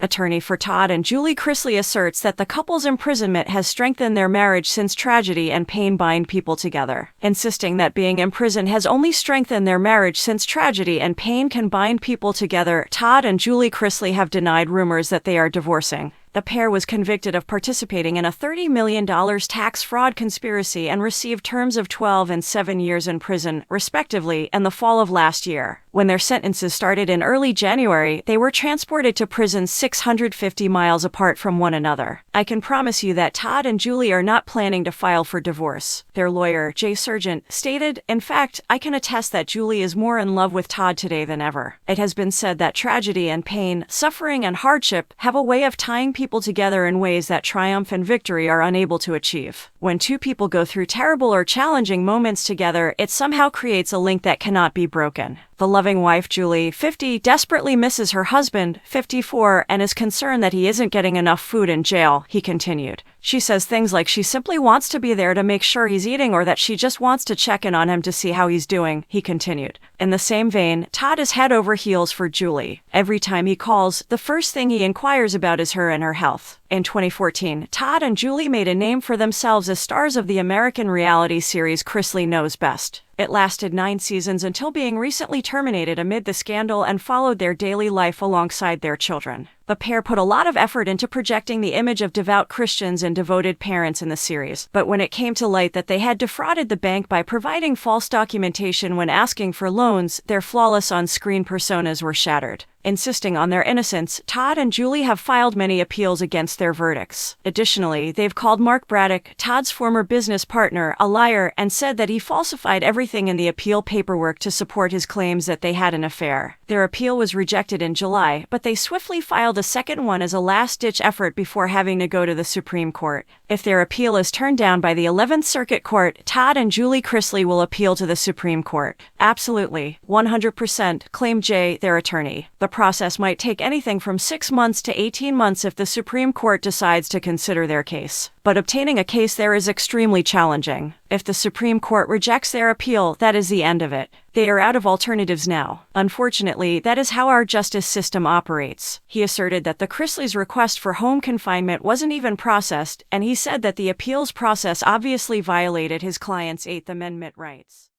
Attorney for Todd and Julie Chrisley asserts that the couple's imprisonment has strengthened their marriage since tragedy and pain bind people together, insisting that being imprisoned has only strengthened their marriage since tragedy and pain can bind people together. Todd and Julie Chrisley have denied rumors that they are divorcing. The pair was convicted of participating in a $30 million tax fraud conspiracy and received terms of 12 and 7 years in prison, respectively, in the fall of last year. When their sentences started in early January, they were transported to prisons 650 miles apart from one another. I can promise you that Todd and Julie are not planning to file for divorce, their lawyer, Jay Sargent, stated. In fact, I can attest that Julie is more in love with Todd today than ever. It has been said that tragedy and pain, suffering and hardship have a way of tying people together in ways that triumph and victory are unable to achieve. When two people go through terrible or challenging moments together, it somehow creates a link that cannot be broken. The loving wife, Julie, 50, desperately misses her husband, 54, and is concerned that he isn't getting enough food in jail, he continued. She says things like she simply wants to be there to make sure he's eating or that she just wants to check in on him to see how he's doing, he continued. In the same vein, Todd is head over heels for Julie. Every time he calls, the first thing he inquires about is her and her health. In 2014, Todd and Julie made a name for themselves as stars of the American reality series Chrisley Knows Best. It lasted 9 seasons until being recently terminated amid the scandal and followed their daily life alongside their children. The pair put a lot of effort into projecting the image of devout Christians and devoted parents in the series, but when it came to light that they had defrauded the bank by providing false documentation when asking for loans, their flawless on-screen personas were shattered. Insisting on their innocence, Todd and Julie have filed many appeals against their verdicts. Additionally, they've called Mark Braddock, Todd's former business partner, a liar and said that he falsified everything in the appeal paperwork to support his claims that they had an affair. Their appeal was rejected in July, but they swiftly filed a second one as a last-ditch effort before having to go to the Supreme Court. If their appeal is turned down by the 11th Circuit Court, Todd and Julie Chrisley will appeal to the Supreme Court. Absolutely, 100%, claimed Jay, their attorney. The process might take anything from 6 months to 18 months if the Supreme Court decides to consider their case. But obtaining a case there is extremely challenging. If the Supreme Court rejects their appeal, that is the end of it. They are out of alternatives now. Unfortunately, that is how our justice system operates. He asserted that the Chrisleys' request for home confinement wasn't even processed, and he said that the appeals process obviously violated his client's Eighth Amendment rights.